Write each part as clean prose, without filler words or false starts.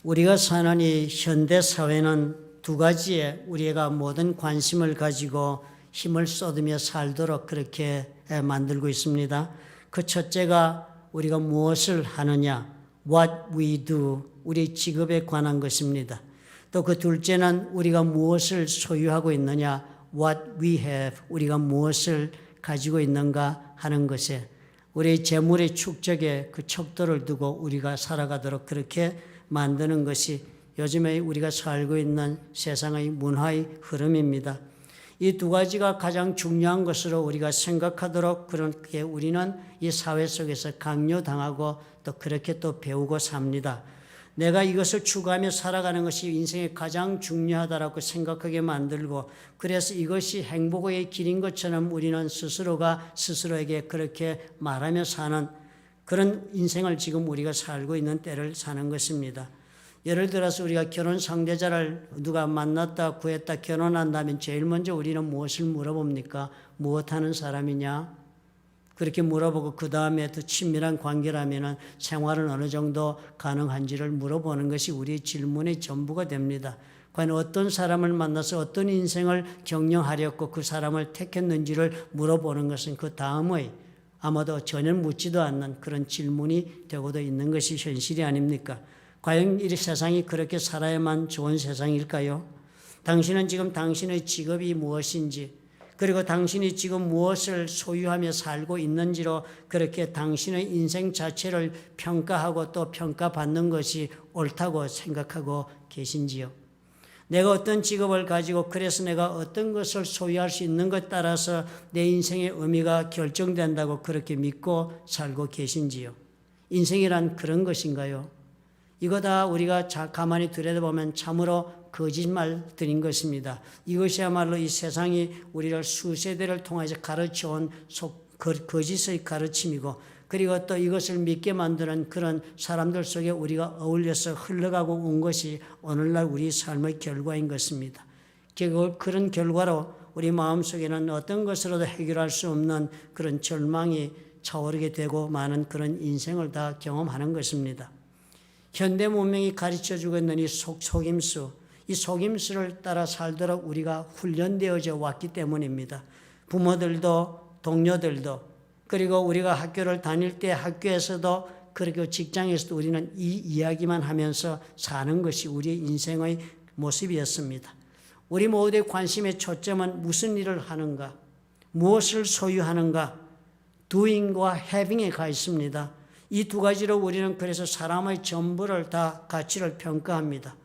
우리가 사는 이 현대 사회는 두 가지에 우리가 모든 관심을 가지고 힘을 쏟으며 살도록 그렇게 만들고 있습니다. 그 첫째가 우리가 무엇을 하느냐, what we do, 우리 직업에 관한 것입니다. 또 그 둘째는 우리가 무엇을 소유하고 있느냐, what we have, 우리가 무엇을 가지고 있는가 하는 것에 우리 재물의 축적에 그 척도를 두고 우리가 살아가도록 그렇게 만드는 것이 요즘에 우리가 살고 있는 세상의 문화의 흐름입니다. 이 두 가지가 가장 중요한 것으로 우리가 생각하도록 그렇게 우리는 이 사회 속에서 강요당하고 또 그렇게 또 배우고 삽니다. 내가 이것을 추구하며 살아가는 것이 인생에 가장 중요하다라고 생각하게 만들고 그래서 이것이 행복의 길인 것처럼 우리는 스스로가 스스로에게 그렇게 말하며 사는 그런 인생을 지금 우리가 살고 있는 때를 사는 것입니다. 예를 들어서 우리가 결혼 상대자를 누가 만났다 구했다 결혼한다면 제일 먼저 우리는 무엇을 물어봅니까? 무엇하는 사람이냐? 그렇게 물어보고 그 다음에 더 친밀한 관계라면 생활은 어느 정도 가능한지를 물어보는 것이 우리의 질문의 전부가 됩니다. 과연 어떤 사람을 만나서 어떤 인생을 경영하려고 그 사람을 택했는지를 물어보는 것은 그 다음의 아마도 전혀 묻지도 않는 그런 질문이 되고도 있는 것이 현실이 아닙니까? 과연 이 세상이 그렇게 살아야만 좋은 세상일까요? 당신은 지금 당신의 직업이 무엇인지 그리고 당신이 지금 무엇을 소유하며 살고 있는지로 그렇게 당신의 인생 자체를 평가하고 또 평가받는 것이 옳다고 생각하고 계신지요? 내가 어떤 직업을 가지고 그래서 내가 어떤 것을 소유할 수 있는 것 따라서 내 인생의 의미가 결정된다고 그렇게 믿고 살고 계신지요? 인생이란 그런 것인가요? 이거 다 우리가 가만히 들여다보면 참으로 거짓말들인 것입니다. 이것이야말로 이 세상이 우리를 수세대를 통해서 가르쳐온 거짓의 가르침이고 그리고 또 이것을 믿게 만드는 그런 사람들 속에 우리가 어울려서 흘러가고 온 것이 오늘날 우리 삶의 결과인 것입니다. 그런 결과로 우리 마음속에는 어떤 것으로도 해결할 수 없는 그런 절망이 차오르게 되고 많은 그런 인생을 다 경험하는 것입니다. 현대 문명이 가르쳐주고 있는 이 속임수, 이 속임수를 따라 살도록 우리가 훈련되어져 왔기 때문입니다. 부모들도 동료들도 그리고 우리가 학교를 다닐 때 학교에서도 그리고 직장에서도 우리는 이 이야기만 하면서 사는 것이 우리의 인생의 모습이었습니다. 우리 모두의 관심의 초점은 무슨 일을 하는가, 무엇을 소유하는가, doing과 having에 가 있습니다. 이 두 가지로 우리는 그래서 사람의 전부를 다 가치를 평가합니다.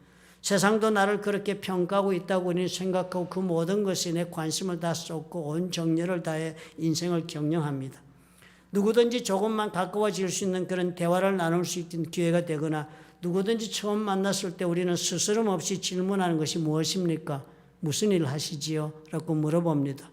세상도 나를 그렇게 평가하고 있다고 우리는 생각하고 그 모든 것에 내 관심을 다 쏟고 온 정열을 다해 인생을 경영합니다. 누구든지 조금만 가까워질 수 있는 그런 대화를 나눌 수 있는 기회가 되거나 누구든지 처음 만났을 때 우리는 스스럼 없이 질문하는 것이 무엇입니까? 무슨 일 하시지요? 라고 물어봅니다.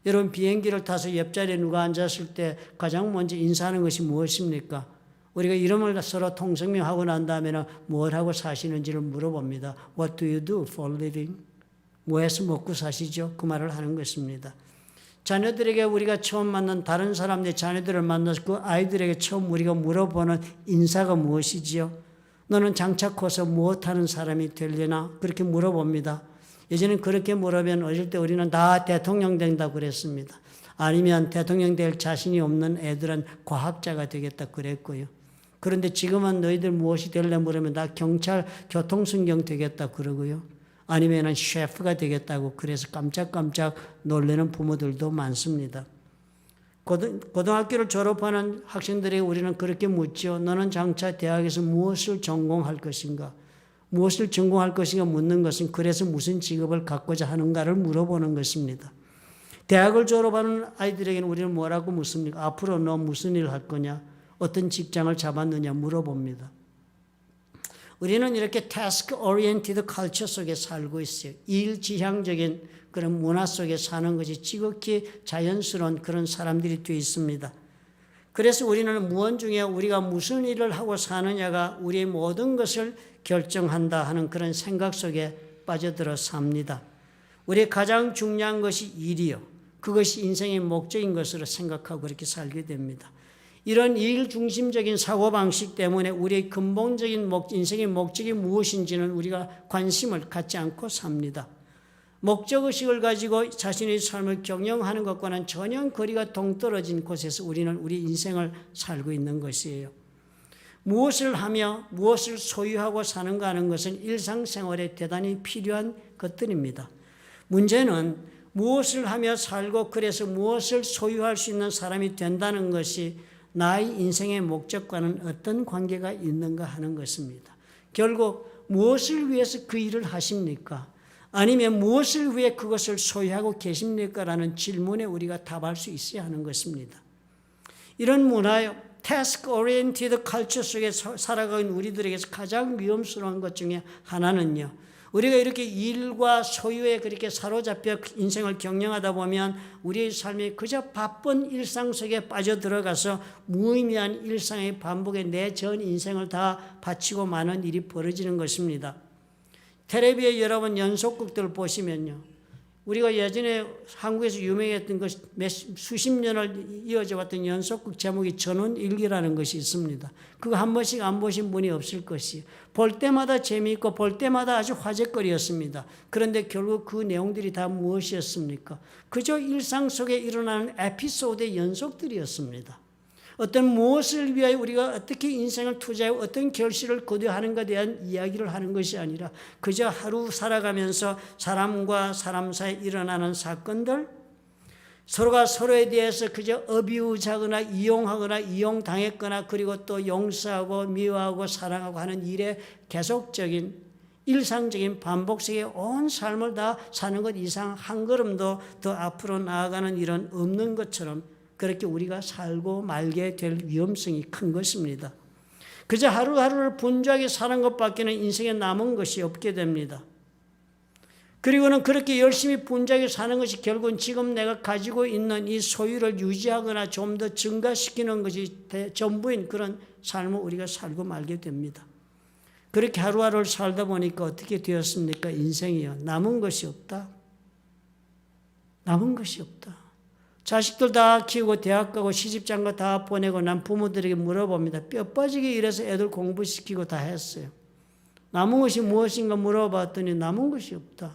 여러분 비행기를 타서 옆자리에 누가 앉았을 때 가장 먼저 인사하는 것이 무엇입니까? 우리가 이름을 서로 통성명하고 난 다음에는 뭘 하고 사시는지를 물어봅니다. What do you do for living? 뭐 해서 먹고 사시죠? 그 말을 하는 것입니다. 자녀들에게 우리가 처음 만난 다른 사람들의 자녀들을 만나서 그 아이들에게 처음 우리가 물어보는 인사가 무엇이지요? 너는 장차 커서 무엇하는 사람이 되려나? 그렇게 물어봅니다. 예전엔 그렇게 물으면 어릴 때 우리는 다 대통령 된다고 그랬습니다. 아니면 대통령 될 자신이 없는 애들은 과학자가 되겠다 그랬고요. 그런데 지금은 너희들 무엇이 될래 물으면 나 경찰 교통순경 되겠다 그러고요. 아니면 셰프가 되겠다고 그래서 깜짝깜짝 놀라는 부모들도 많습니다. 고등학교를 졸업하는 학생들에게 우리는 그렇게 묻죠. 너는 장차 대학에서 무엇을 전공할 것인가? 무엇을 전공할 것인가 묻는 것은 그래서 무슨 직업을 갖고자 하는가를 물어보는 것입니다. 대학을 졸업하는 아이들에게는 우리는 뭐라고 묻습니까? 앞으로 너 무슨 일을 할 거냐? 어떤 직장을 잡았느냐 물어봅니다. 우리는 이렇게 task oriented culture 속에 살고 있어요. 일지향적인 그런 문화 속에 사는 것이 지극히 자연스러운 그런 사람들이 되어 있습니다. 그래서 우리는 무언 중에 우리가 무슨 일을 하고 사느냐가 우리의 모든 것을 결정한다 하는 그런 생각 속에 빠져들어 삽니다. 우리의 가장 중요한 것이 일이요. 그것이 인생의 목적인 것으로 생각하고 그렇게 살게 됩니다. 이런 일 중심적인 사고방식 때문에 우리의 근본적인 인생의 목적이 무엇인지는 우리가 관심을 갖지 않고 삽니다. 목적의식을 가지고 자신의 삶을 경영하는 것과는 전혀 거리가 동떨어진 곳에서 우리는 우리 인생을 살고 있는 것이에요. 무엇을 하며 무엇을 소유하고 사는가 하는 것은 일상생활에 대단히 필요한 것들입니다. 문제는 무엇을 하며 살고 그래서 무엇을 소유할 수 있는 사람이 된다는 것이 나의 인생의 목적과는 어떤 관계가 있는가 하는 것입니다. 결국 무엇을 위해서 그 일을 하십니까? 아니면 무엇을 위해 그것을 소유하고 계십니까? 라는 질문에 우리가 답할 수 있어야 하는 것입니다. 이런 문화요, task oriented culture 속에 살아가는 우리들에게서 가장 위험스러운 것 중에 하나는요, 우리가 이렇게 일과 소유에 그렇게 사로잡혀 인생을 경영하다 보면 우리의 삶이 그저 바쁜 일상 속에 빠져들어가서 무의미한 일상의 반복에 내 전 인생을 다 바치고 마는 일이 벌어지는 것입니다. 텔레비에 여러분 연속극들 보시면요, 우리가 예전에 한국에서 유명했던 것 수십 년을 이어져 왔던 연속극 제목이 전원일기라는 것이 있습니다. 그거 한 번씩 안 보신 분이 없을 것이에요. 볼 때마다 재미있고 볼 때마다 아주 화제거리였습니다. 그런데 결국 그 내용들이 다 무엇이었습니까? 그저 일상 속에 일어나는 에피소드의 연속들이었습니다. 어떤 무엇을 위하여 우리가 어떻게 인생을 투자하여 어떤 결실을 거두어 하는가에 대한 이야기를 하는 것이 아니라 그저 하루 살아가면서 사람과 사람 사이에 일어나는 사건들, 서로가 서로에 대해서 그저 어비우자거나 이용하거나 이용당했거나 그리고 또 용서하고 미워하고 사랑하고 하는 일에 계속적인 일상적인 반복 속에 온 삶을 다 사는 것 이상 한 걸음도 더 앞으로 나아가는 일은 없는 것처럼 그렇게 우리가 살고 말게 될 위험성이 큰 것입니다. 그저 하루하루를 분주하게 사는 것밖에는 인생에 남은 것이 없게 됩니다. 그리고는 그렇게 열심히 분주하게 사는 것이 결국은 지금 내가 가지고 있는 이 소유를 유지하거나 좀 더 증가시키는 것이 전부인 그런 삶을 우리가 살고 말게 됩니다. 그렇게 하루하루를 살다 보니까 어떻게 되었습니까? 인생이요, 남은 것이 없다. 남은 것이 없다. 자식들 다 키우고 대학 가고 시집장가 다 보내고 난 부모들에게 물어봅니다. 뼈 빠지게 일해서 애들 공부시키고 다 했어요. 남은 것이 무엇인가 물어봤더니 남은 것이 없다.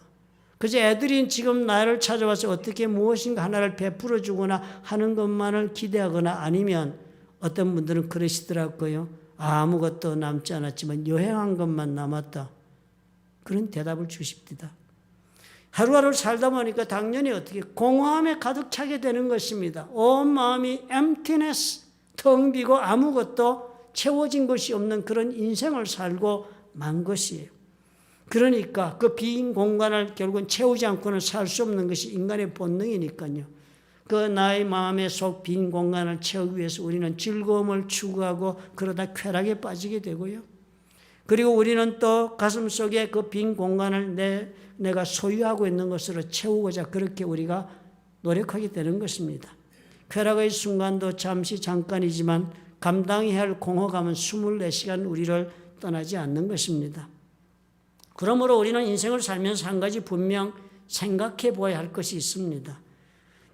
그저 애들이 지금 나를 찾아와서 어떻게 무엇인가 하나를 베풀어 주거나 하는 것만을 기대하거나 아니면 어떤 분들은 그러시더라고요. 아무것도 남지 않았지만 여행한 것만 남았다. 그런 대답을 주십니다. 하루하루를 살다 보니까 당연히 어떻게 공허함에 가득 차게 되는 것입니다. 온 마음이 emptiness, 텅 비고 아무것도 채워진 것이 없는 그런 인생을 살고 만 것이에요. 그러니까 그 빈 공간을 결국은 채우지 않고는 살 수 없는 것이 인간의 본능이니까요. 그 나의 마음의 속 빈 공간을 채우기 위해서 우리는 즐거움을 추구하고 그러다 쾌락에 빠지게 되고요. 그리고 우리는 또 가슴속에 그 빈 공간을 내가 소유하고 있는 것으로 채우고자 그렇게 우리가 노력하게 되는 것입니다. 쾌락의 순간도 잠깐이지만 감당해야 할 공허감은 24시간 우리를 떠나지 않는 것입니다. 그러므로 우리는 인생을 살면서 한 가지 분명 생각해 보아야 할 것이 있습니다.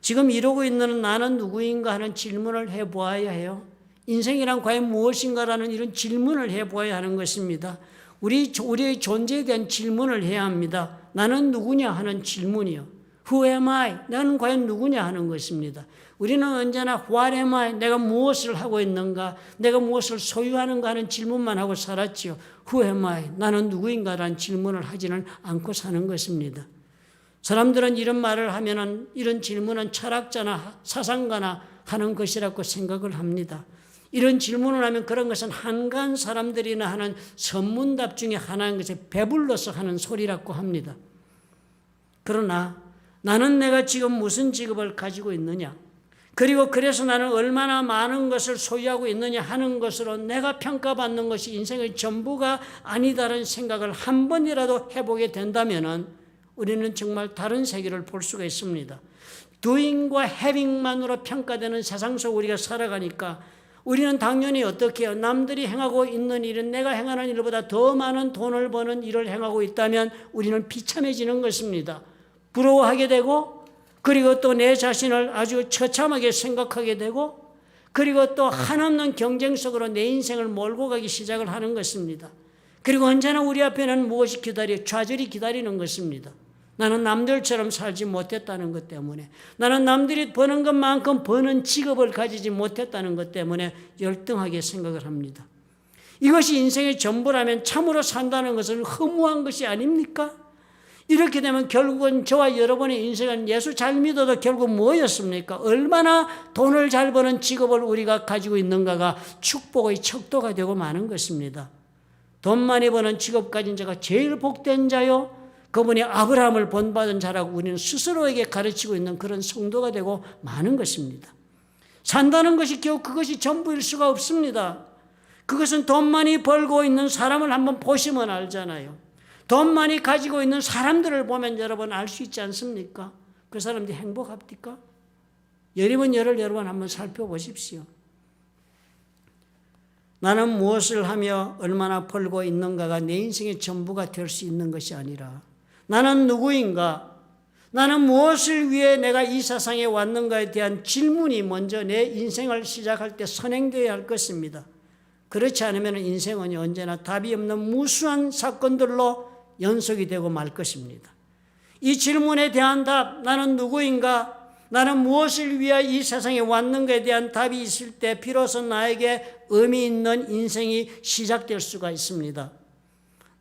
지금 이러고 있는 나는 누구인가 하는 질문을 해보아야 해요. 인생이란 과연 무엇인가라는 이런 질문을 해보아야 하는 것입니다. 우리의 존재에 대한 질문을 해야 합니다. 나는 누구냐 하는 질문이요. Who am I? 나는 과연 누구냐 하는 것입니다. 우리는 언제나 What am I? 내가 무엇을 하고 있는가? 내가 무엇을 소유하는가 하는 질문만 하고 살았지요. Who am I? 나는 누구인가라는 질문을 하지는 않고 사는 것입니다. 사람들은 이런 말을 하면은 이런 질문은 철학자나 사상가나 하는 것이라고 생각을 합니다. 이런 질문을 하면 그런 것은 한가한 사람들이나 하는 선문답 중에 하나인 것에 배불러서 하는 소리라고 합니다. 그러나 나는 내가 지금 무슨 직업을 가지고 있느냐, 그리고 그래서 나는 얼마나 많은 것을 소유하고 있느냐 하는 것으로 내가 평가받는 것이 인생의 전부가 아니다라는 생각을 한 번이라도 해보게 된다면 우리는 정말 다른 세계를 볼 수가 있습니다. doing과 having만으로 평가되는 세상 속 우리가 살아가니까 우리는 당연히 어떻게 해요? 남들이 행하고 있는 일은 내가 행하는 일보다 더 많은 돈을 버는 일을 행하고 있다면 우리는 비참해지는 것입니다. 부러워하게 되고 그리고 또 내 자신을 아주 처참하게 생각하게 되고 그리고 또 한없는 경쟁 속으로 내 인생을 몰고 가기 시작을 하는 것입니다. 그리고 언제나 우리 앞에는 무엇이 좌절이 기다리는 것입니다. 나는 남들처럼 살지 못했다는 것 때문에, 나는 남들이 버는 것만큼 버는 직업을 가지지 못했다는 것 때문에 열등하게 생각을 합니다. 이것이 인생의 전부라면 참으로 산다는 것은 허무한 것이 아닙니까? 이렇게 되면 결국은 저와 여러분의 인생은 예수 잘 믿어도 결국 뭐였습니까? 얼마나 돈을 잘 버는 직업을 우리가 가지고 있는가가 축복의 척도가 되고 마는 것입니다. 돈 많이 버는 직업 가진 자가 제일 복된 자요, 그분이 아브라함을 본받은 자라고 우리는 스스로에게 가르치고 있는 그런 성도가 되고 마는 것입니다. 산다는 것이 겨우 그것이 전부일 수가 없습니다. 그것은 돈 많이 벌고 있는 사람을 한번 보시면 알잖아요. 돈 많이 가지고 있는 사람들을 보면 여러분 알 수 있지 않습니까? 그 사람들이 행복합니까? 여러분 여러분 한번 살펴보십시오. 나는 무엇을 하며 얼마나 벌고 있는가가 내 인생의 전부가 될 수 있는 것이 아니라, 나는 누구인가, 나는 무엇을 위해 내가 이 세상에 왔는가에 대한 질문이 먼저 내 인생을 시작할 때 선행되어야 할 것입니다. 그렇지 않으면 인생은 언제나 답이 없는 무수한 사건들로 연속이 되고 말 것입니다. 이 질문에 대한 답, 나는 누구인가, 나는 무엇을 위해 이 세상에 왔는가에 대한 답이 있을 때 비로소 나에게 의미 있는 인생이 시작될 수가 있습니다.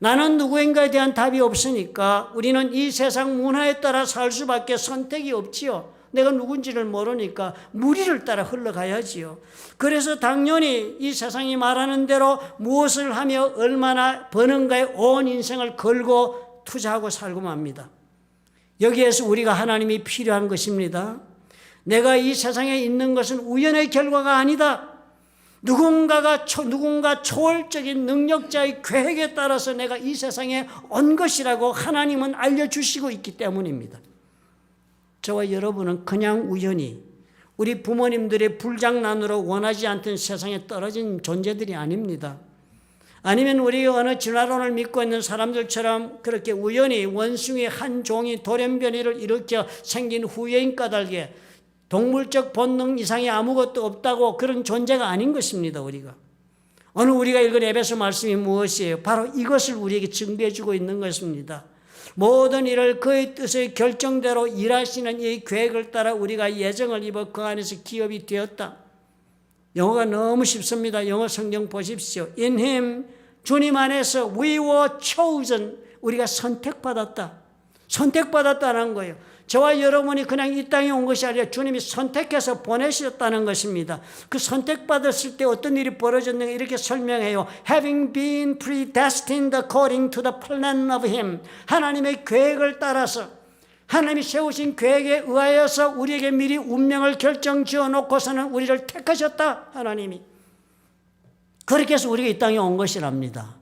나는 누구인가에 대한 답이 없으니까 우리는 이 세상 문화에 따라 살 수밖에 선택이 없지요. 내가 누군지를 모르니까 무리를 따라 흘러가야지요. 그래서 당연히 이 세상이 말하는 대로 무엇을 하며 얼마나 버는가에 온 인생을 걸고 투자하고 살고 맙니다. 여기에서 우리가 하나님이 필요한 것입니다. 내가 이 세상에 있는 것은 우연의 결과가 아니다. 누군가 초월적인 능력자의 계획에 따라서 내가 이 세상에 온 것이라고 하나님은 알려주시고 있기 때문입니다. 저와 여러분은 그냥 우연히 우리 부모님들의 불장난으로 원하지 않던 세상에 떨어진 존재들이 아닙니다. 아니면 우리 어느 진화론을 믿고 있는 사람들처럼 그렇게 우연히 원숭이 한 종이 돌연변이를 일으켜 생긴 후예인 까닭에 동물적 본능 이상이 아무것도 없다고 그런 존재가 아닌 것입니다. 우리가 오늘 우리가 읽은 에베소 말씀이 무엇이에요? 바로 이것을 우리에게 증거해 주고 있는 것입니다. 모든 일을 그의 뜻의 결정대로 일하시는 이 계획을 따라 우리가 예정을 입어 그 안에서 기업이 되었다. 영어가 너무 쉽습니다. 영어 성경 보십시오. In Him, 주님 안에서 we were chosen, 우리가 선택받았다. 선택받았다는 거예요. 저와 여러분이 그냥 이 땅에 온 것이 아니라 주님이 선택해서 보내셨다는 것입니다. 그 선택받았을 때 어떤 일이 벌어졌는가 이렇게 설명해요. Having been predestined according to the plan of Him, 하나님의 계획을 따라서, 하나님이 세우신 계획에 의하여서 우리에게 미리 운명을 결정 지어놓고서는 우리를 택하셨다. 하나님이 그렇게 해서 우리가 이 땅에 온 것이랍니다.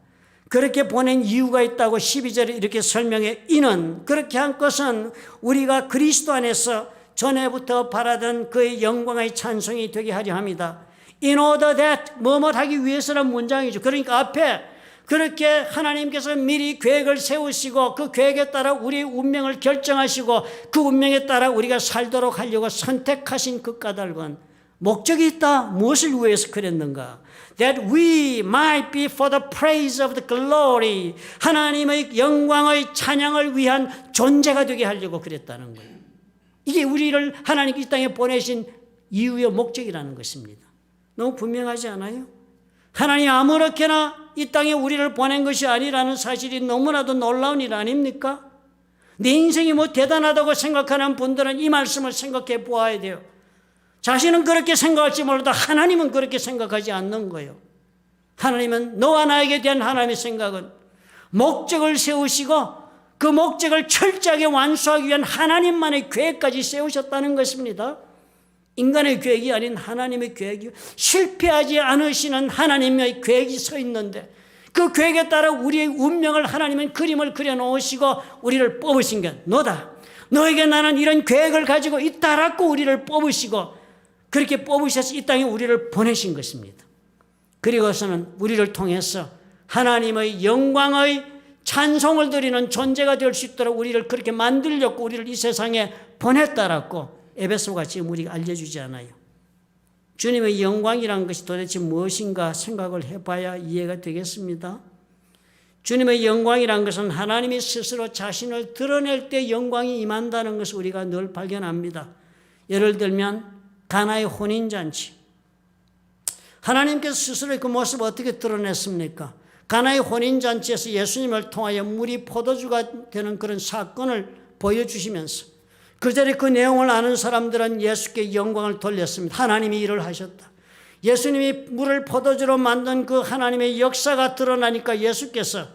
그렇게 보낸 이유가 있다고 12절에 이렇게 설명해. 이는 그렇게 한 것은 우리가 그리스도 안에서 전에부터 바라던 그의 영광의 찬송이 되게 하려 합니다. In order that, 뭐뭐 하기 위해서라는 문장이죠. 그러니까 앞에 그렇게 하나님께서 미리 계획을 세우시고 그 계획에 따라 우리의 운명을 결정하시고 그 운명에 따라 우리가 살도록 하려고 선택하신 그 까닭은 목적이 있다. 무엇을 위해서 그랬는가? That we might be for the praise of the glory, 하나님의 영광의 찬양을 위한 존재가 되게 하려고 그랬다는 거예요. 이게 우리를 하나님 이 땅에 보내신 이유의 목적이라는 것입니다. 너무 분명하지 않아요? 하나님 아무렇게나 이 땅에 우리를 보낸 것이 아니라는 사실이 너무나도 놀라운 일 아닙니까? 내 인생이 뭐 대단하다고 생각하는 분들은 이 말씀을 생각해 보아야 돼요. 자신은 그렇게 생각할지 몰라도 하나님은 그렇게 생각하지 않는 거예요. 하나님은 너와 나에게 대한 하나님의 생각은 목적을 세우시고 그 목적을 철저하게 완수하기 위한 하나님만의 계획까지 세우셨다는 것입니다. 인간의 계획이 아닌 하나님의 계획이, 실패하지 않으시는 하나님의 계획이 서 있는데 그 계획에 따라 우리의 운명을 하나님은 그림을 그려놓으시고 우리를 뽑으신 게 너다. 너에게 나는 이런 계획을 가지고 있다라고 우리를 뽑으시고 그렇게 뽑으셔서 이 땅에 우리를 보내신 것입니다. 그리고서는 우리를 통해서 하나님의 영광의 찬송을 드리는 존재가 될 수 있도록 우리를 그렇게 만들려고 우리를 이 세상에 보냈다라고 에베소가 지금 우리가 알려주지 않아요. 주님의 영광이란 것이 도대체 무엇인가 생각을 해봐야 이해가 되겠습니다. 주님의 영광이란 것은 하나님이 스스로 자신을 드러낼 때 영광이 임한다는 것을 우리가 늘 발견합니다. 예를 들면 가나의 혼인잔치. 하나님께서 스스로의 그 모습을 어떻게 드러냈습니까? 가나의 혼인잔치에서 예수님을 통하여 물이 포도주가 되는 그런 사건을 보여주시면서 그 자리에 그 내용을 아는 사람들은 예수께 영광을 돌렸습니다. 하나님이 일을 하셨다. 예수님이 물을 포도주로 만든 그 하나님의 역사가 드러나니까 예수께서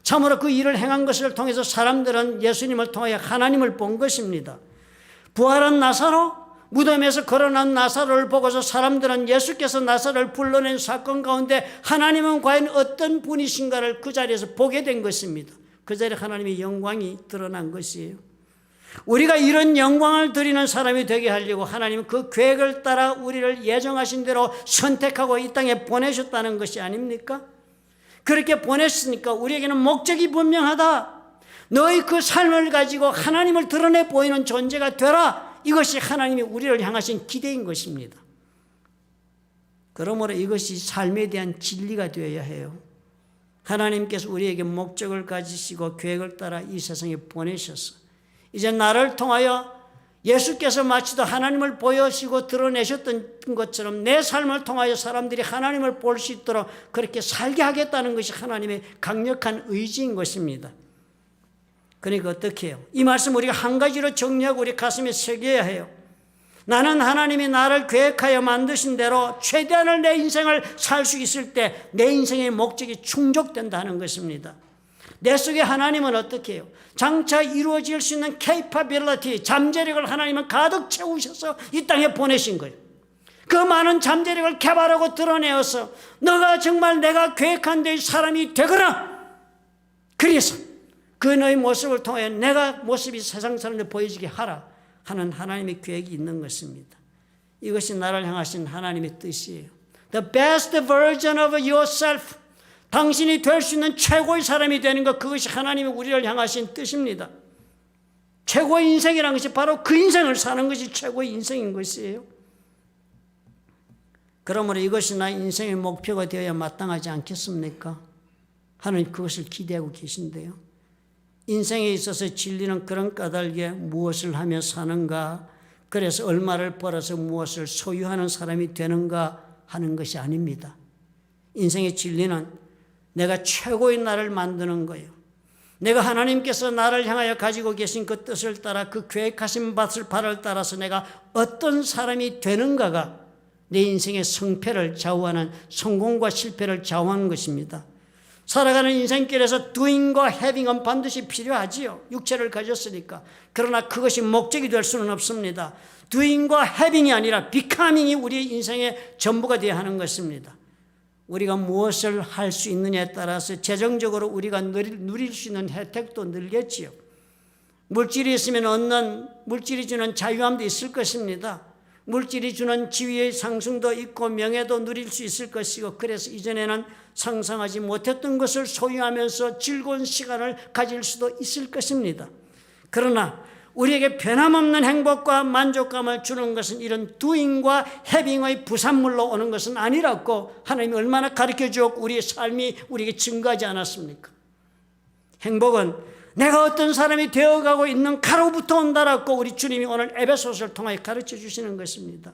참으로 그 일을 행한 것을 통해서 사람들은 예수님을 통하여 하나님을 본 것입니다. 부활한 나사로, 무덤에서 걸어난 나사로를 보고서 사람들은 예수께서 나사로를 불러낸 사건 가운데 하나님은 과연 어떤 분이신가를 그 자리에서 보게 된 것입니다. 그 자리에 하나님의 영광이 드러난 것이에요. 우리가 이런 영광을 드리는 사람이 되게 하려고 하나님은 그 계획을 따라 우리를 예정하신 대로 선택하고 이 땅에 보내셨다는 것이 아닙니까? 그렇게 보냈으니까 우리에게는 목적이 분명하다. 너의 그 삶을 가지고 하나님을 드러내 보이는 존재가 되라. 이것이 하나님이 우리를 향하신 기대인 것입니다. 그러므로 이것이 삶에 대한 진리가 되어야 해요. 하나님께서 우리에게 목적을 가지시고 계획을 따라 이 세상에 보내셔서 이제 나를 통하여 예수께서 마치도 하나님을 보여주시고 드러내셨던 것처럼 내 삶을 통하여 사람들이 하나님을 볼 수 있도록 그렇게 살게 하겠다는 것이 하나님의 강력한 의지인 것입니다. 그러니까 어떻게 해요? 이 말씀 우리가 한 가지로 정리하고 우리 가슴에 새겨야 해요. 나는 하나님이 나를 계획하여 만드신 대로 최대한을 내 인생을 살 수 있을 때 내 인생의 목적이 충족된다는 것입니다. 내 속에 하나님은 어떻게 해요? 장차 이루어질 수 있는 capability, 잠재력을 하나님은 가득 채우셔서 이 땅에 보내신 거예요. 그 많은 잠재력을 개발하고 드러내어서 너가 정말 내가 계획한 대의 사람이 되거라. 그래서 그 너의 모습을 통해 내가 모습이 세상 사람들 보여지게 하라 하는 하나님의 계획이 있는 것입니다. 이것이 나를 향하신 하나님의 뜻이에요. The best version of yourself. 당신이 될 수 있는 최고의 사람이 되는 것, 그것이 하나님이 우리를 향하신 뜻입니다. 최고의 인생이라는 것이 바로 그 인생을 사는 것이 최고의 인생인 것이에요. 그러므로 이것이 나의 인생의 목표가 되어야 마땅하지 않겠습니까? 하나님 그것을 기대하고 계신데요. 인생에 있어서 진리는 그런 까닭에 무엇을 하며 사는가, 그래서 얼마를 벌어서 무엇을 소유하는 사람이 되는가 하는 것이 아닙니다. 인생의 진리는 내가 최고의 나를 만드는 거예요. 내가 하나님께서 나를 향하여 가지고 계신 그 뜻을 따라 그 계획하신 바를 따라서 내가 어떤 사람이 되는가가 내 인생의 성패를 좌우하는, 성공과 실패를 좌우하는 것입니다. 살아가는 인생길에서 doing과 having은 반드시 필요하지요. 육체를 가졌으니까. 그러나 그것이 목적이 될 수는 없습니다. doing과 having이 아니라 becoming이 우리의 인생의 전부가 되어야 하는 것입니다. 우리가 무엇을 할 수 있느냐에 따라서 재정적으로 우리가 누릴 수 있는 혜택도 늘겠지요. 물질이 있으면 얻는, 물질이 주는 자유함도 있을 것입니다. 물질이 주는 지위의 상승도 있고 명예도 누릴 수 있을 것이고, 그래서 이전에는 상상하지 못했던 것을 소유하면서 즐거운 시간을 가질 수도 있을 것입니다. 그러나 우리에게 변함없는 행복과 만족감을 주는 것은 이런 doing과 having의 부산물로 오는 것은 아니라고 하나님이 얼마나 가르쳐 주었고 우리의 삶이 우리에게 증거하지 않았습니까? 행복은 내가 어떤 사람이 되어가고 있는 가로부터 온다라고 우리 주님이 오늘 에베소서를 통하여 가르쳐 주시는 것입니다.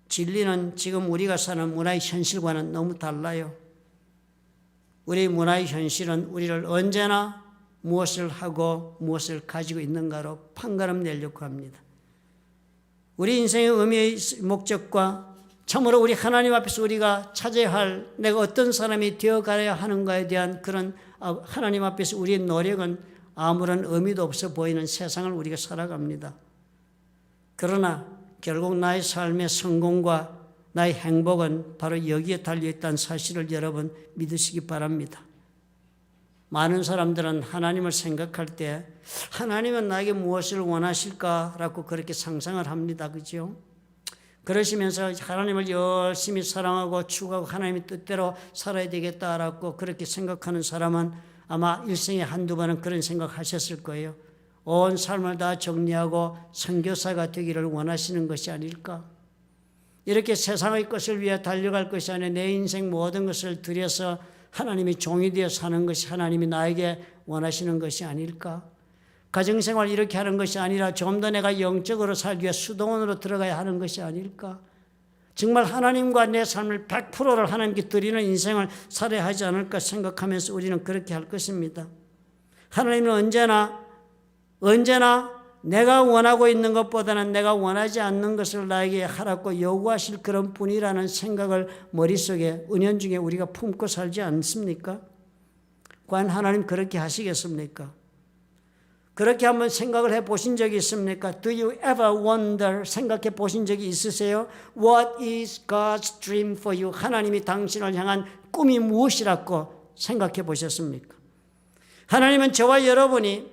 진리는 지금 우리가 사는 문화의 현실과는 너무 달라요. 우리 문화의 현실은 우리를 언제나 무엇을 하고 무엇을 가지고 있는가로 판가름 내려고 합니다. 우리 인생의 의미의 목적과 참으로 우리 하나님 앞에서 우리가 찾아야 할 내가 어떤 사람이 되어가야 하는가에 대한 그런 하나님 앞에서 우리의 노력은 아무런 의미도 없어 보이는 세상을 우리가 살아갑니다. 그러나 결국 나의 삶의 성공과 나의 행복은 바로 여기에 달려있다는 사실을 여러분 믿으시기 바랍니다. 많은 사람들은 하나님을 생각할 때 하나님은 나에게 무엇을 원하실까라고 그렇게 상상을 합니다. 그죠? 그러시면서 하나님을 열심히 사랑하고 추구하고 하나님의 뜻대로 살아야 되겠다라고 그렇게 생각하는 사람은 아마 일생에 한두 번은 그런 생각하셨을 거예요. 온 삶을 다 정리하고 선교사가 되기를 원하시는 것이 아닐까? 이렇게 세상의 것을 위해 달려갈 것이 아니라 내 인생 모든 것을 들여서 하나님이 종이 되어 사는 것이 하나님이 나에게 원하시는 것이 아닐까? 가정생활 이렇게 하는 것이 아니라 좀 더 내가 영적으로 살기 위해 수동원으로 들어가야 하는 것이 아닐까? 정말 하나님과 내 삶을 100%를 하나님께 드리는 인생을 살아야 하지 않을까 생각하면서 우리는 그렇게 할 것입니다. 하나님은 언제나 내가 원하고 있는 것보다는 내가 원하지 않는 것을 나에게 하라고 요구하실 그런 분이라는 생각을 머릿속에 은연중에 우리가 품고 살지 않습니까? 과연 하나님 그렇게 하시겠습니까? 그렇게 한번 생각을 해보신 적이 있습니까? Do you ever wonder, 생각해 보신 적이 있으세요? What is God's dream for you? 하나님이 당신을 향한 꿈이 무엇이라고 생각해 보셨습니까? 하나님은 저와 여러분이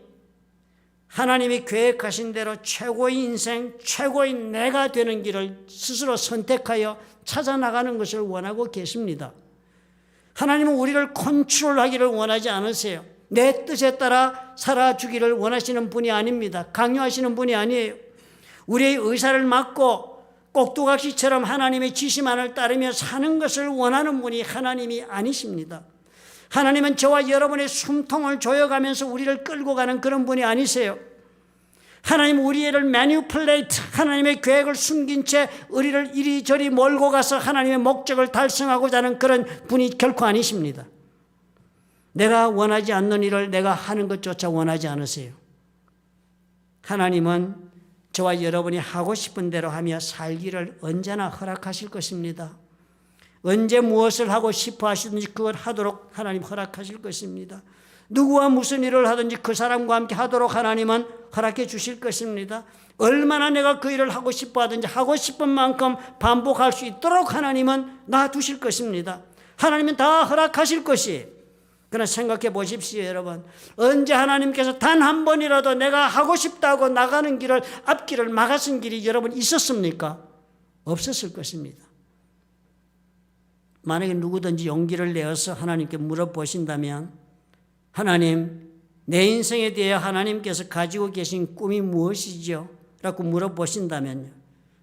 하나님이 계획하신 대로 최고의 인생, 최고의 내가 되는 길을 스스로 선택하여 찾아나가는 것을 원하고 계십니다. 하나님은 우리를 컨트롤하기를 원하지 않으세요. 내 뜻에 따라 살아주기를 원하시는 분이 아닙니다. 강요하시는 분이 아니에요. 우리의 의사를 막고 꼭두각시처럼 하나님의 지시만을 따르며 사는 것을 원하는 분이 하나님이 아니십니다. 하나님은 저와 여러분의 숨통을 조여가면서 우리를 끌고 가는 그런 분이 아니세요. 하나님 우리를 매니플레이트, 하나님의 계획을 숨긴 채 우리를 이리저리 몰고 가서 하나님의 목적을 달성하고자 하는 그런 분이 결코 아니십니다. 내가 원하지 않는 일을 내가 하는 것조차 원하지 않으세요. 하나님은 저와 여러분이 하고 싶은 대로 하며 살기를 언제나 허락하실 것입니다. 언제 무엇을 하고 싶어 하시든지 그걸 하도록 하나님 허락하실 것입니다. 누구와 무슨 일을 하든지 그 사람과 함께 하도록 하나님은 허락해 주실 것입니다. 얼마나 내가 그 일을 하고 싶어 하든지 하고 싶은 만큼 반복할 수 있도록 하나님은 놔두실 것입니다. 하나님은 다 허락하실 것이. 그러나 생각해 보십시오, 여러분. 언제 하나님께서 단 한 번이라도 내가 하고 싶다고 나가는 길을, 앞길을 막아선 길이 여러분 있었습니까? 없었을 것입니다. 만약에 누구든지 용기를 내어서 하나님께 물어보신다면, 하나님, 내 인생에 대해 하나님께서 가지고 계신 꿈이 무엇이죠? 라고 물어보신다면요,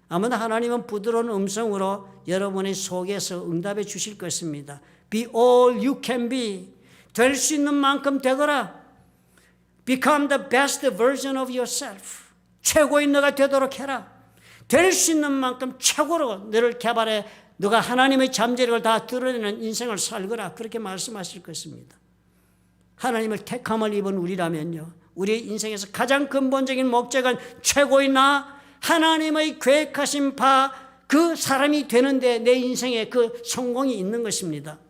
아마도 하나님은 부드러운 음성으로 여러분의 속에서 응답해 주실 것입니다. Be all you can be. 될 수 있는 만큼 되거라. Become the best version of yourself. 최고의 너가 되도록 해라. 될 수 있는 만큼 최고로 너를 개발해 너가 하나님의 잠재력을 다 드러내는 인생을 살거라. 그렇게 말씀하실 것입니다. 하나님을 택함을 입은 우리라면요, 우리의 인생에서 가장 근본적인 목적은 최고의 나, 하나님의 계획하신 바 그 사람이 되는데 내 인생에 그 성공이 있는 것입니다.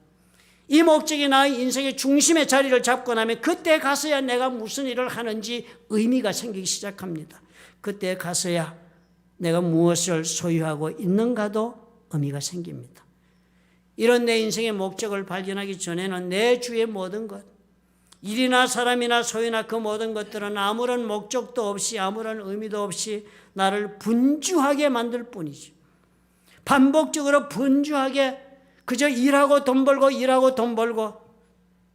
이 목적이 나의 인생의 중심의 자리를 잡고 나면 그때 가서야 내가 무슨 일을 하는지 의미가 생기기 시작합니다. 그때 가서야 내가 무엇을 소유하고 있는가도 의미가 생깁니다. 이런 내 인생의 목적을 발견하기 전에는 내 주의 모든 것, 일이나 사람이나 소유나 그 모든 것들은 아무런 목적도 없이 아무런 의미도 없이 나를 분주하게 만들 뿐이죠. 반복적으로 분주하게 그저 일하고 돈 벌고 일하고 돈 벌고,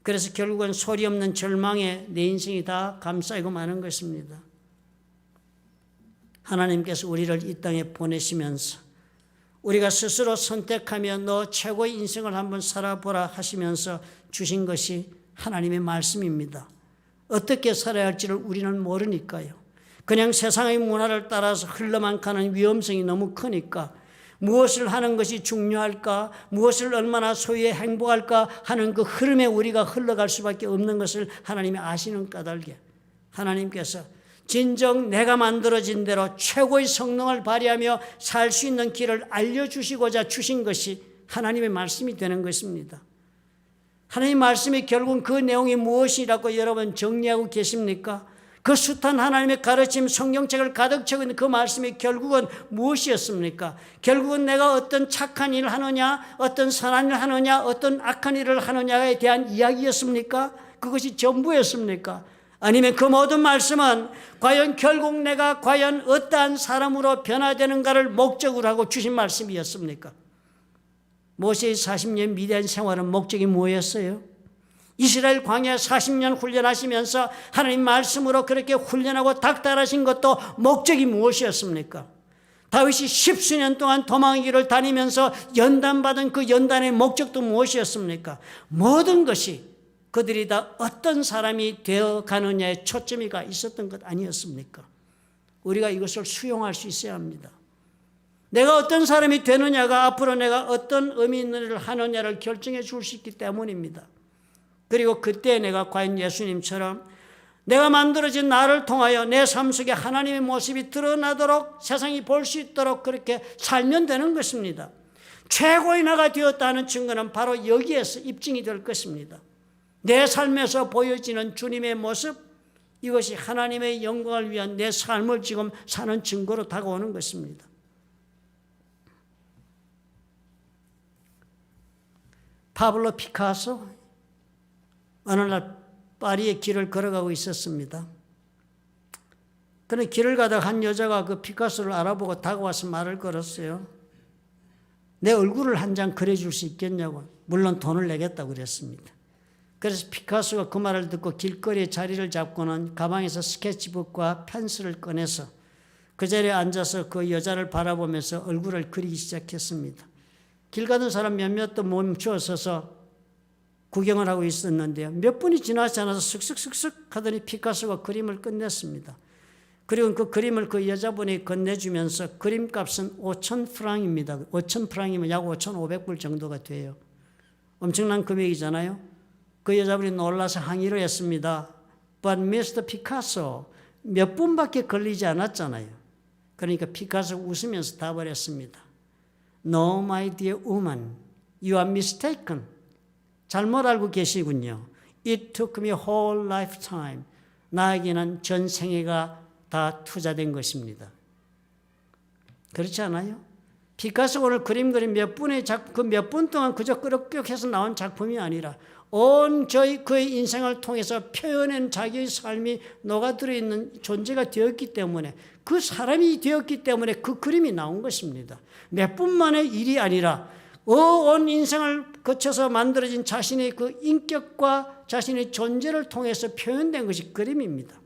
그래서 결국은 소리 없는 절망에 내 인생이 다 감싸이고 마는 것입니다. 하나님께서 우리를 이 땅에 보내시면서 우리가 스스로 선택하며 너 최고의 인생을 한번 살아보라 하시면서 주신 것이 하나님의 말씀입니다. 어떻게 살아야 할지를 우리는 모르니까요. 그냥 세상의 문화를 따라서 흘러만 가는 위험성이 너무 크니까 무엇을 하는 것이 중요할까, 무엇을 얼마나 소유해 행복할까 하는 그 흐름에 우리가 흘러갈 수밖에 없는 것을 하나님이 아시는 까닭에 하나님께서 진정 내가 만들어진 대로 최고의 성능을 발휘하며 살 수 있는 길을 알려주시고자 주신 것이 하나님의 말씀이 되는 것입니다. 하나님의 말씀이 결국은 그 내용이 무엇이라고 여러분 정리하고 계십니까? 그 숱한 하나님의 가르침 성경책을 가득 채우고 있는 그 말씀이 결국은 무엇이었습니까? 결국은 내가 어떤 착한 일을 하느냐, 어떤 선한 일을 하느냐, 어떤 악한 일을 하느냐에 대한 이야기였습니까? 그것이 전부였습니까? 아니면 그 모든 말씀은 과연 결국 내가 과연 어떠한 사람으로 변화되는가를 목적으로 하고 주신 말씀이었습니까? 모세의 40년 미디안 생활은 목적이 뭐였어요? 이스라엘 광야 40년 훈련하시면서 하나님 말씀으로 그렇게 훈련하고 닥달하신 것도 목적이 무엇이었습니까? 다윗이 10수년 동안 도망길을 다니면서 연단받은 그 연단의 목적도 무엇이었습니까? 모든 것이 그들이 다 어떤 사람이 되어가느냐에 초점이 있었던 것 아니었습니까? 우리가 이것을 수용할 수 있어야 합니다. 내가 어떤 사람이 되느냐가 앞으로 내가 어떤 의미 있는 일을 하느냐를 결정해 줄 수 있기 때문입니다. 그리고 그때 내가 과연 예수님처럼 내가 만들어진 나를 통하여 내 삶 속에 하나님의 모습이 드러나도록 세상이 볼 수 있도록 그렇게 살면 되는 것입니다. 최고의 나가 되었다는 증거는 바로 여기에서 입증이 될 것입니다. 내 삶에서 보여지는 주님의 모습, 이것이 하나님의 영광을 위한 내 삶을 지금 사는 증거로 다가오는 것입니다. 파블로 피카소, 어느 날 파리의 길을 걸어가고 있었습니다. 그런데 길을 가다가 한 여자가 그 피카소를 알아보고 다가와서 말을 걸었어요. 내 얼굴을 한 장 그려줄 수 있겠냐고. 물론 돈을 내겠다고 그랬습니다. 그래서 피카소가 그 말을 듣고 길거리에 자리를 잡고는 가방에서 스케치북과 펜슬을 꺼내서 그 자리에 앉아서 그 여자를 바라보면서 얼굴을 그리기 시작했습니다. 길 가던 사람 몇몇도 멈추어 서서 구경을 하고 있었는데요. 몇 분이 지나지 않아서 슥슥슥슥 하더니 피카소가 그림을 끝냈습니다. 그리고 그 그림을 그 여자분이 건네주면서 그림값은 5,000프랑입니다. 5,000프랑이면 약 5,500불 정도가 돼요. 엄청난 금액이잖아요. 그 여자분이 놀라서 항의를 했습니다. But Mr. Picasso, 몇 분밖에 걸리지 않았잖아요. 그러니까 피카소 웃으면서 답을 했습니다. No, my dear woman, you are mistaken. 잘못 알고 계시군요. It took me a whole lifetime. 나에게는 전 생애가 다 투자된 것입니다. 그렇지 않아요? 피카소 오늘 그림 그린 몇 분의 그 몇 분 동안 그저 끄덕끄덕해서 나온 작품이 아니라 온 그의 인생을 통해서 표현한 자기의 삶이 녹아들어 있는 존재가 되었기 때문에 그 사람이 되었기 때문에 그 그림이 나온 것입니다. 몇 분 만의 일이 아니라 온 인생을 거쳐서 만들어진 자신의 그 인격과 자신의 존재를 통해서 표현된 것이 그림입니다.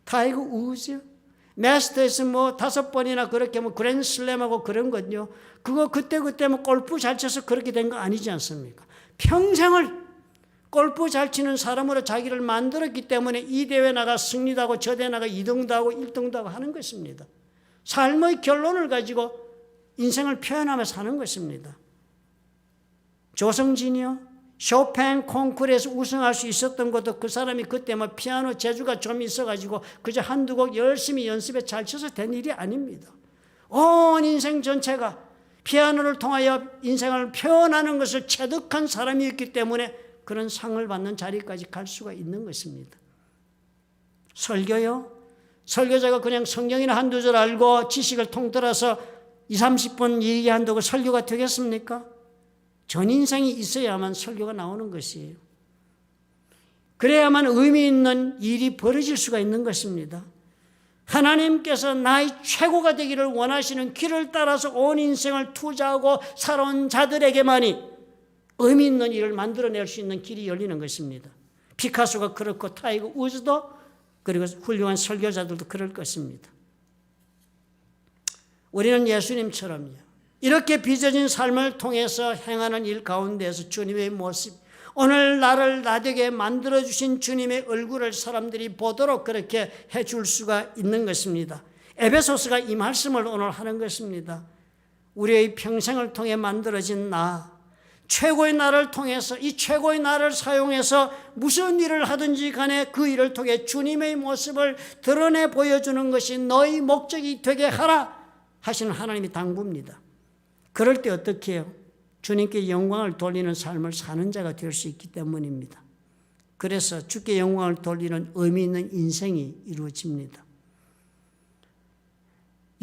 타이거 우즈, 마스터에서 5번이나 그렇게 그랜슬램하고 그런 건요. 그거 그때 골프 잘 쳐서 그렇게 된 거 아니지 않습니까? 평생을 골프 잘 치는 사람으로 자기를 만들었기 때문에 이 대회 나가 승리도 하고 저 대회 나가 2등도 하고 1등도 하고 하는 것입니다. 삶의 결론을 가지고 인생을 표현하며 사는 것입니다. 조성진이요. 쇼팽 콩쿠르에서 우승할 수 있었던 것도 그 사람이 그때 피아노 재주가 좀 있어가지고 그저 한두 곡 열심히 연습에 잘 쳐서 된 일이 아닙니다. 온 인생 전체가 피아노를 통하여 인생을 표현하는 것을 체득한 사람이었기 때문에 그런 상을 받는 자리까지 갈 수가 있는 것입니다. 설교요? 설교자가 그냥 성경이나 한두 줄 알고 지식을 통틀어서 20-30분 얘기한다고 설교가 되겠습니까? 전 인생이 있어야만 설교가 나오는 것이에요. 그래야만 의미 있는 일이 벌어질 수가 있는 것입니다. 하나님께서 나의 최고가 되기를 원하시는 길을 따라서 온 인생을 투자하고 살아온 자들에게만이 의미 있는 일을 만들어낼 수 있는 길이 열리는 것입니다. 피카소가 그렇고 타이거 우즈도 그리고 훌륭한 설교자들도 그럴 것입니다. 우리는 예수님처럼요. 이렇게 빚어진 삶을 통해서 행하는 일 가운데에서 주님의 모습, 오늘 나를 나되게 만들어주신 주님의 얼굴을 사람들이 보도록 그렇게 해줄 수가 있는 것입니다. 에베소서가 이 말씀을 오늘 하는 것입니다. 우리의 평생을 통해 만들어진 나, 최고의 나를 통해서 이 최고의 나를 사용해서 무슨 일을 하든지 간에 그 일을 통해 주님의 모습을 드러내 보여주는 것이 너희 목적이 되게 하라 하시는 하나님의 당부입니다. 그럴 때 어떻게 해요? 주님께 영광을 돌리는 삶을 사는 자가 될 수 있기 때문입니다. 그래서 주께 영광을 돌리는 의미 있는 인생이 이루어집니다.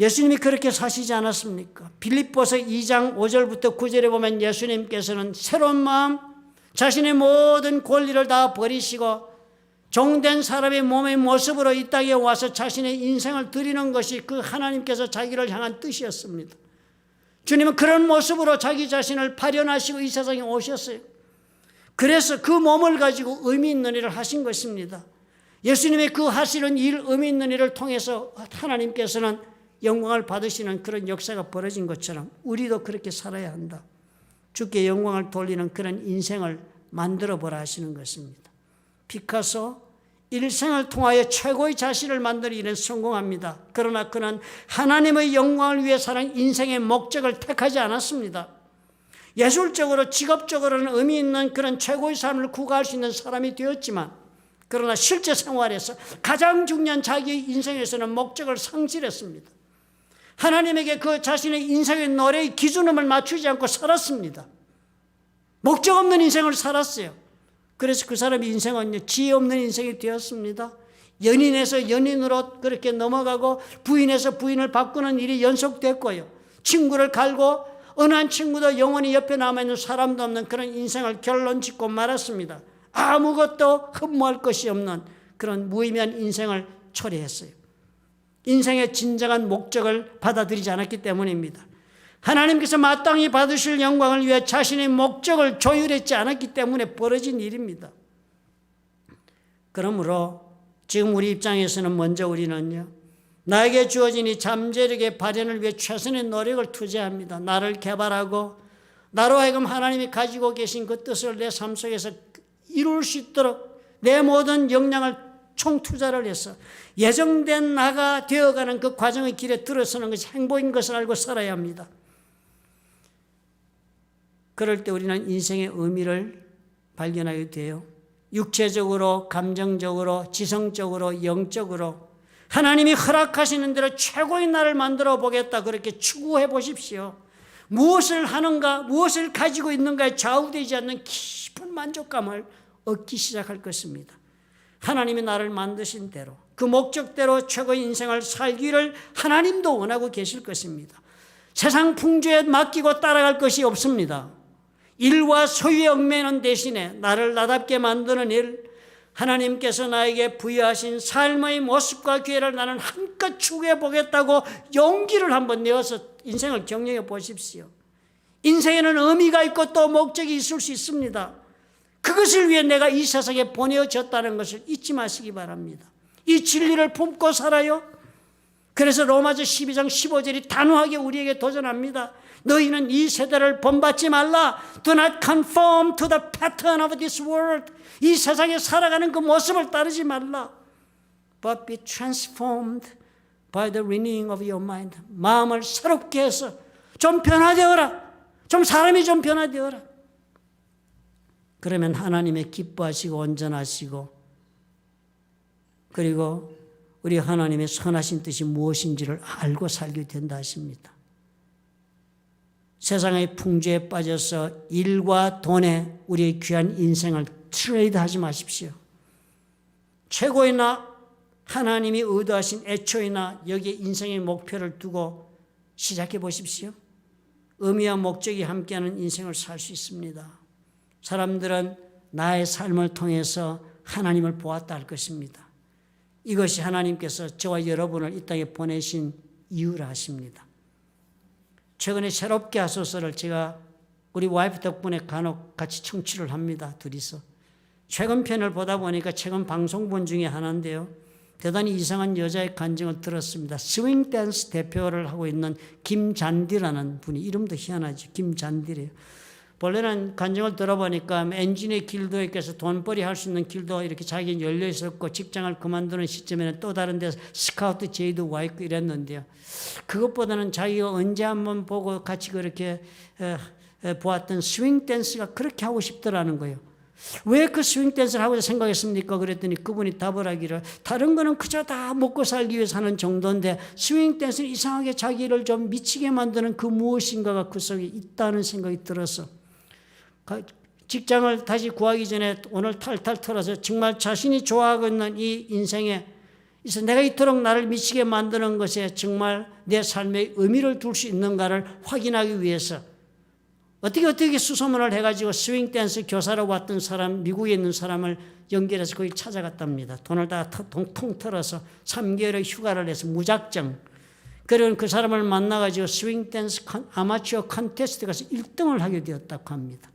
예수님이 그렇게 사시지 않았습니까? 빌립보서 2장 5절부터 9절에 보면 예수님께서는 새로운 마음, 자신의 모든 권리를 다 버리시고 종된 사람의 몸의 모습으로 이 땅에 와서 자신의 인생을 드리는 것이 그 하나님께서 자기를 향한 뜻이었습니다. 주님은 그런 모습으로 자기 자신을 발현하시고 이 세상에 오셨어요. 그래서 그 몸을 가지고 의미 있는 일을 하신 것입니다. 예수님의 그 하시는 일, 의미 있는 일을 통해서 하나님께서는 영광을 받으시는 그런 역사가 벌어진 것처럼 우리도 그렇게 살아야 한다. 주께 영광을 돌리는 그런 인생을 만들어 보라 하시는 것입니다. 피카소 일생을 통하여 최고의 자신을 만들어 이는 성공합니다. 그러나 그는 하나님의 영광을 위해 사는 인생의 목적을 택하지 않았습니다. 예술적으로 직업적으로는 의미 있는 그런 최고의 삶을 구가할 수 있는 사람이 되었지만 그러나 실제 생활에서 가장 중요한 자기의 인생에서는 목적을 상실했습니다. 하나님에게 그 자신의 인생의 노래의 기준음을 맞추지 않고 살았습니다. 목적 없는 인생을 살았어요. 그래서 그 사람의 인생은 지혜 없는 인생이 되었습니다. 연인에서 연인으로 그렇게 넘어가고 부인에서 부인을 바꾸는 일이 연속됐고요. 친구를 갈고 어느 한 친구도 영원히 옆에 남아있는 사람도 없는 그런 인생을 결론 짓고 말았습니다. 아무것도 흠모할 것이 없는 그런 무의미한 인생을 초래했어요. 인생의 진정한 목적을 받아들이지 않았기 때문입니다. 하나님께서 마땅히 받으실 영광을 위해 자신의 목적을 조율했지 않았기 때문에 벌어진 일입니다. 그러므로 지금 우리 입장에서는 먼저 우리는요, 나에게 주어진 이 잠재력의 발현을 위해 최선의 노력을 투자합니다. 나를 개발하고 나로 하여금 하나님이 가지고 계신 그 뜻을 내 삶 속에서 이룰 수 있도록 내 모든 역량을 총투자를 해서 예정된 나가 되어가는 그 과정의 길에 들어서는 것이 행복인 것을 알고 살아야 합니다. 그럴 때 우리는 인생의 의미를 발견하게 돼요. 육체적으로, 감정적으로, 지성적으로, 영적으로 하나님이 허락하시는 대로 최고의 나를 만들어 보겠다 그렇게 추구해 보십시오. 무엇을 하는가, 무엇을 가지고 있는가에 좌우되지 않는 깊은 만족감을 얻기 시작할 것입니다. 하나님이 나를 만드신 대로 그 목적대로 최고의 인생을 살기를 하나님도 원하고 계실 것입니다. 세상 풍조에 맡기고 따라갈 것이 없습니다. 일과 소유에 얽매이는 대신에 나를 나답게 만드는 일, 하나님께서 나에게 부여하신 삶의 모습과 기회를 나는 한껏 추구해 보겠다고 용기를 한번 내어서 인생을 경영해 보십시오. 인생에는 의미가 있고 또 목적이 있을 수 있습니다. 그것을 위해 내가 이 세상에 보내어졌다는 것을 잊지 마시기 바랍니다. 이 진리를 품고 살아요. 그래서 로마서 12장 15절이 단호하게 우리에게 도전합니다. 너희는 이 세대를 본받지 말라. Do not conform to the pattern of this world. 이 세상에 살아가는 그 모습을 따르지 말라. But be transformed by the renewing of your mind. 마음을 새롭게 해서 좀 변화되어라. 좀 사람이 좀 변화되어라. 그러면 하나님의 기뻐하시고 온전하시고 그리고 우리 하나님의 선하신 뜻이 무엇인지를 알고 살게 된다 하십니다. 세상의 풍조에 빠져서 일과 돈에 우리의 귀한 인생을 트레이드하지 마십시오. 최고이나 하나님이 의도하신 애초이나 여기에 인생의 목표를 두고 시작해 보십시오. 의미와 목적이 함께하는 인생을 살 수 있습니다. 사람들은 나의 삶을 통해서 하나님을 보았다 할 것입니다. 이것이 하나님께서 저와 여러분을 이 땅에 보내신 이유라 하십니다. 최근에 새롭게 하소서를 제가 우리 와이프 덕분에 간혹 같이 청취를 합니다. 둘이서. 최근 편을 보다 보니까 최근 방송본 중에 하나인데요. 대단히 이상한 여자의 간증을 들었습니다. 스윙 댄스 대표를 하고 있는 김잔디라는 분이, 이름도 희한하죠. 김잔디래요. 본래는 간증을 들어보니까 엔지니어 길드에서 돈벌이 할 수 있는 길도 이렇게 자기는 열려 있었고 직장을 그만두는 시점에는 또 다른 데서 스카우트 제의도 와 있고 이랬는데요. 그것보다는 자기가 언제 한번 보고 같이 그렇게 보았던 스윙 댄스가 그렇게 하고 싶더라는 거예요. 왜 그 스윙 댄스를 하고자 생각했습니까? 그랬더니 그분이 답을 하기를 다른 거는 그저 다 먹고 살기 위해서 하는 정도인데 스윙 댄스는 이상하게 자기를 좀 미치게 만드는 그 무엇인가가 그 속에 있다는 생각이 들어서 직장을 다시 구하기 전에 오늘 탈탈 털어서 정말 자신이 좋아하고 있는 이 인생에 있어 내가 이토록 나를 미치게 만드는 것에 정말 내 삶에 의미를 둘 수 있는가를 확인하기 위해서 어떻게 수소문을 해가지고 스윙 댄스 교사로 왔던 사람, 미국에 있는 사람을 연결해서 거기 찾아갔답니다. 돈을 다 통 털어서 3개월의 휴가를 해서 무작정. 그런 그 사람을 만나가지고 스윙 댄스 아마추어 컨테스트 가서 1등을 하게 되었다고 합니다.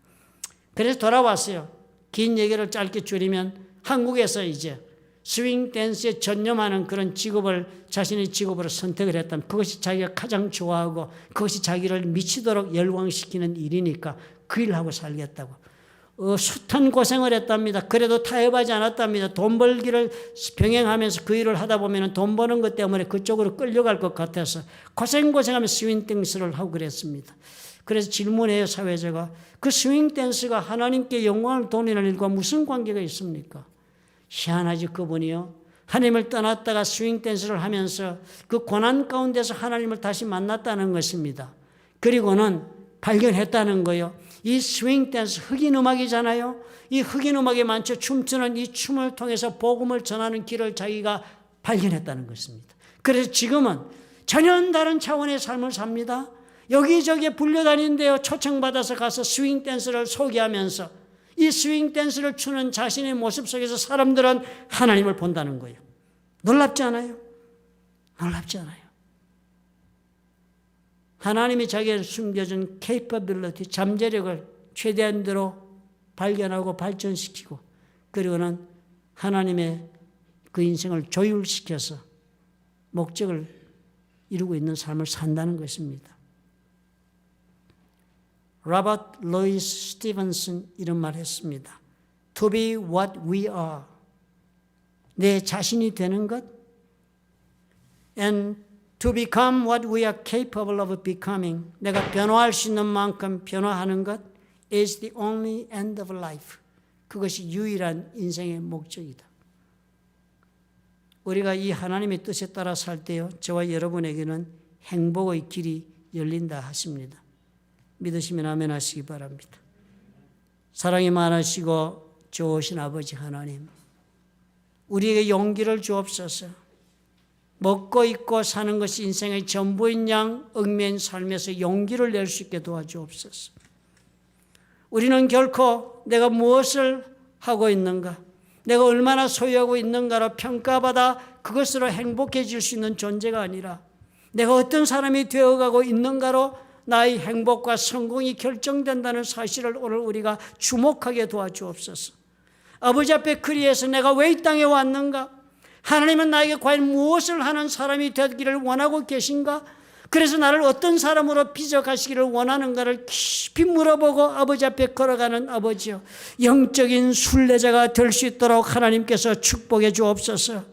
그래서 돌아왔어요. 긴 얘기를 짧게 줄이면 한국에서 이제 스윙 댄스에 전념하는 그런 직업을 자신의 직업으로 선택을 했다면 그것이 자기가 가장 좋아하고 그것이 자기를 미치도록 열광시키는 일이니까 그 일하고 살겠다고. 숱한 고생을 했답니다. 그래도 타협하지 않았답니다. 돈 벌기를 병행하면서 그 일을 하다 보면 돈 버는 것 때문에 그쪽으로 끌려갈 것 같아서 고생하면서 스윙 댄스를 하고 그랬습니다. 그래서 질문해요, 사회자가. 그 스윙 댄스가 하나님께 영광을 돌리는 일과 무슨 관계가 있습니까? 희한하지, 그분이요. 하나님을 떠났다가 스윙 댄스를 하면서 그 고난 가운데서 하나님을 다시 만났다는 것입니다. 그리고는 발견했다는 거예요. 이 스윙 댄스 흑인 음악이잖아요. 이 흑인 음악에 맞춰 춤추는 이 춤을 통해서 복음을 전하는 길을 자기가 발견했다는 것입니다. 그래서 지금은 전혀 다른 차원의 삶을 삽니다. 여기저기 불려다니는데요. 초청받아서 가서 스윙 댄스를 소개하면서 이 스윙 댄스를 추는 자신의 모습 속에서 사람들은 하나님을 본다는 거예요. 놀랍지 않아요? 놀랍지 않아요? 하나님이 자기를 숨겨준 capability, 잠재력을 최대한대로 발견하고 발전시키고 그리고는 하나님의 그 인생을 조율시켜서 목적을 이루고 있는 삶을 산다는 것입니다. 로버트 로이스 스티븐슨 이런 말 했습니다. To be what we are. 내 자신이 되는 것 and to become what we are capable of becoming. 내가 변화할 수 있는 만큼 변화하는 것 is the only end of life. 그것이 유일한 인생의 목적이다. 우리가 이 하나님의 뜻에 따라 살 때요, 저와 여러분에게는 행복의 길이 열린다 하십니다. 믿으시면 아멘 하시기 바랍니다. 사랑이 많으시고 좋으신 아버지 하나님, 우리에게 용기를 주옵소서. 먹고 입고 사는 것이 인생의 전부인 양 얽매인 삶에서 용기를 낼 수 있게 도와주옵소서. 우리는 결코 내가 무엇을 하고 있는가, 내가 얼마나 소유하고 있는가로 평가받아 그것으로 행복해질 수 있는 존재가 아니라 내가 어떤 사람이 되어가고 있는가로 나의 행복과 성공이 결정된다는 사실을 오늘 우리가 주목하게 도와주옵소서. 아버지 앞에 그리해서 내가 왜 이 땅에 왔는가? 하나님은 나에게 과연 무엇을 하는 사람이 되기를 원하고 계신가? 그래서 나를 어떤 사람으로 빚어가시기를 원하는가를 깊이 물어보고 아버지 앞에 걸어가는 아버지요, 영적인 순례자가 될 수 있도록 하나님께서 축복해 주옵소서.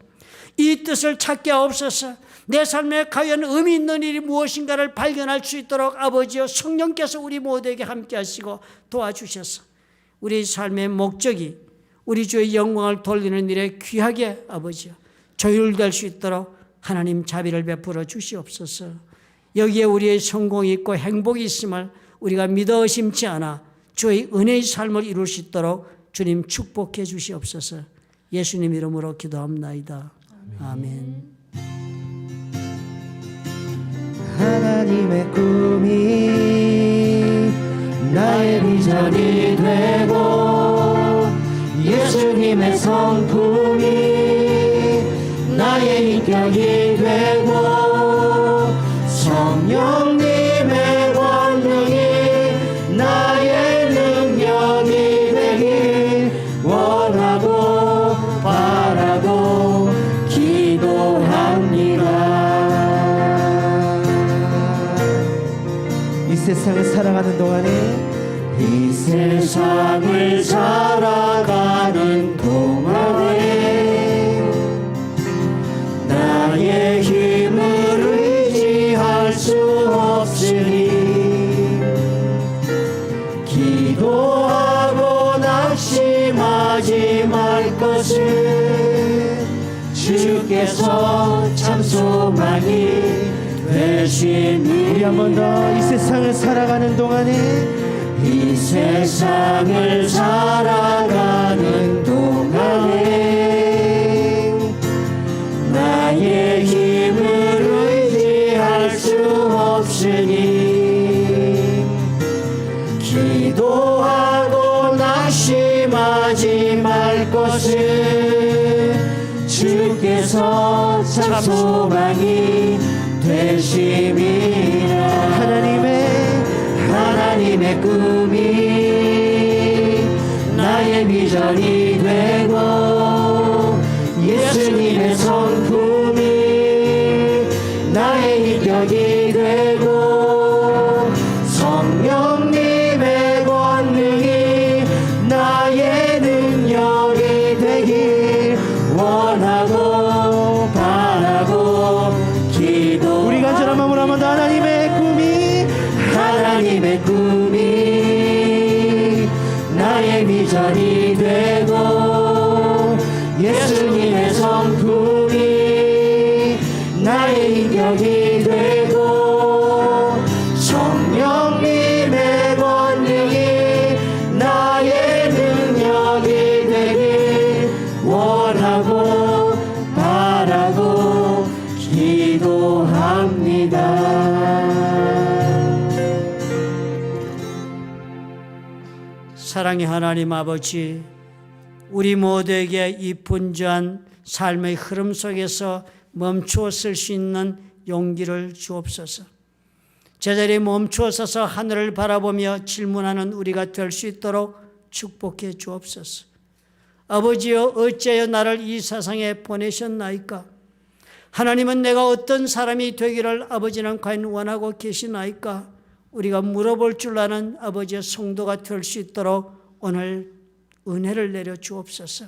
이 뜻을 찾게 하옵소서. 내 삶에 과연 의미 있는 일이 무엇인가를 발견할 수 있도록 아버지요, 성령께서 우리 모두에게 함께 하시고 도와주셔서 우리 삶의 목적이 우리 주의 영광을 돌리는 일에 귀하게 아버지요 조율될 수 있도록 하나님 자비를 베풀어 주시옵소서. 여기에 우리의 성공이 있고 행복이 있음을 우리가 믿어 의심치 않아 주의 은혜의 삶을 이룰 수 있도록 주님 축복해 주시옵소서. 예수님 이름으로 기도합나이다. 아멘. 하나님의 꿈이 나의 비전이 되고 예수님의 성품이 나의 인격이 되고 성령님의 권능이 나의 능력이 되길 원하고 바라고 기도합니다. 이 세상을 살아가는 동안에 이 세상을 살아가는 동안에 나의 힘을 의지할 수 없으니 기도하고 낙심하지 말 것을 주께서 참 소망이 되시니. 우리 한 번 더 이 세상을 살아가는 동안에 이 세상을 살아가는 동안에 나의 힘을 의지할 수 없으니 기도하고 낙심하지 말 것을 주께서 참 소망이 되심이라. 하나님의 꿈이 나의 비전이 되고 예수님의 성품이 나의 인격이 되고 성령님의 권능이 나의 능력이 되길 원하고 바라고 기도. 우리 간절한 마음으로 한번 더 하나님의 꿈이 나의 비전이 되고 예수님의 성품이 나의 인격이 되고 성령님의 권능이 나의 능력이 되길 원하고 바라고 기도합니다. 사랑의 하나님 아버지, 우리 모두에게 이 분주한 삶의 흐름 속에서 멈추어 쓸 수 있는 용기를 주옵소서. 제자리에 멈추어 서서 하늘을 바라보며 질문하는 우리가 될 수 있도록 축복해 주옵소서. 아버지여, 어찌하여 나를 이 세상에 보내셨나이까? 하나님은 내가 어떤 사람이 되기를 아버지는 과연 원하고 계시나이까? 우리가 물어볼 줄 아는 아버지의 성도가 될 수 있도록 오늘 은혜를 내려 주옵소서.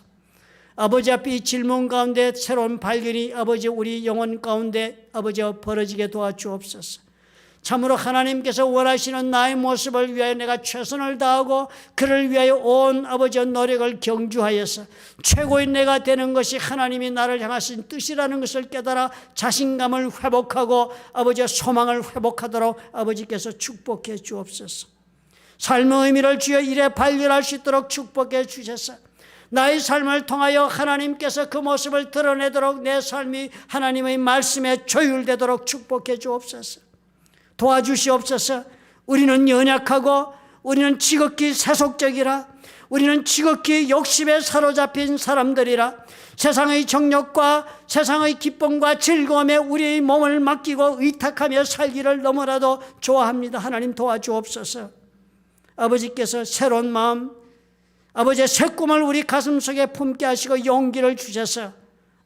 아버지 앞에 이 질문 가운데 새로운 발견이 아버지 우리 영혼 가운데 아버지와 벌어지게 도와주옵소서. 참으로 하나님께서 원하시는 나의 모습을 위하여 내가 최선을 다하고 그를 위하여 온 아버지의 노력을 경주하여서 최고의 내가 되는 것이 하나님이 나를 향하신 뜻이라는 것을 깨달아 자신감을 회복하고 아버지의 소망을 회복하도록 아버지께서 축복해 주옵소서. 삶의 의미를 주여 이래 발견할 수 있도록 축복해 주셔서 나의 삶을 통하여 하나님께서 그 모습을 드러내도록 내 삶이 하나님의 말씀에 조율되도록 축복해 주옵소서. 도와주시옵소서. 우리는 연약하고 우리는 지극히 세속적이라, 우리는 지극히 욕심에 사로잡힌 사람들이라 세상의 정욕과 세상의 기쁨과 즐거움에 우리의 몸을 맡기고 의탁하며 살기를 너무나도 좋아합니다. 하나님 도와주옵소서. 아버지께서 새로운 마음, 아버지의 새 꿈을 우리 가슴속에 품게 하시고 용기를 주셔서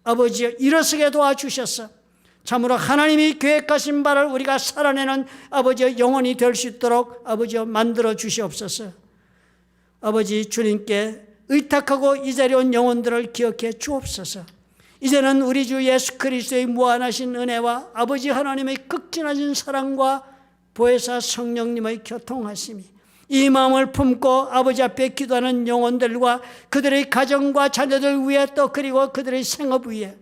아버지여 일어서게 도와주셔서 참으로 하나님이 계획하신 바를 우리가 살아내는 아버지의 영혼이 될 수 있도록 아버지여 만들어 주시옵소서. 아버지 주님께 의탁하고 이 자리에 온 영혼들을 기억해 주옵소서. 이제는 우리 주 예수 그리스도의 무한하신 은혜와 아버지 하나님의 극진하신 사랑과 보혜사 성령님의 교통하심이 이 마음을 품고 아버지 앞에 기도하는 영혼들과 그들의 가정과 자녀들 위에 또 그리고 그들의 생업 위에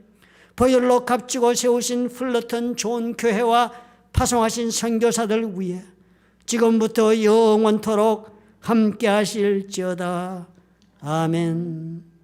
보혈로 값지고 세우신 플러튼 좋은 교회와 파송하신 선교사들 위해 지금부터 영원토록 함께 하실지어다. 아멘.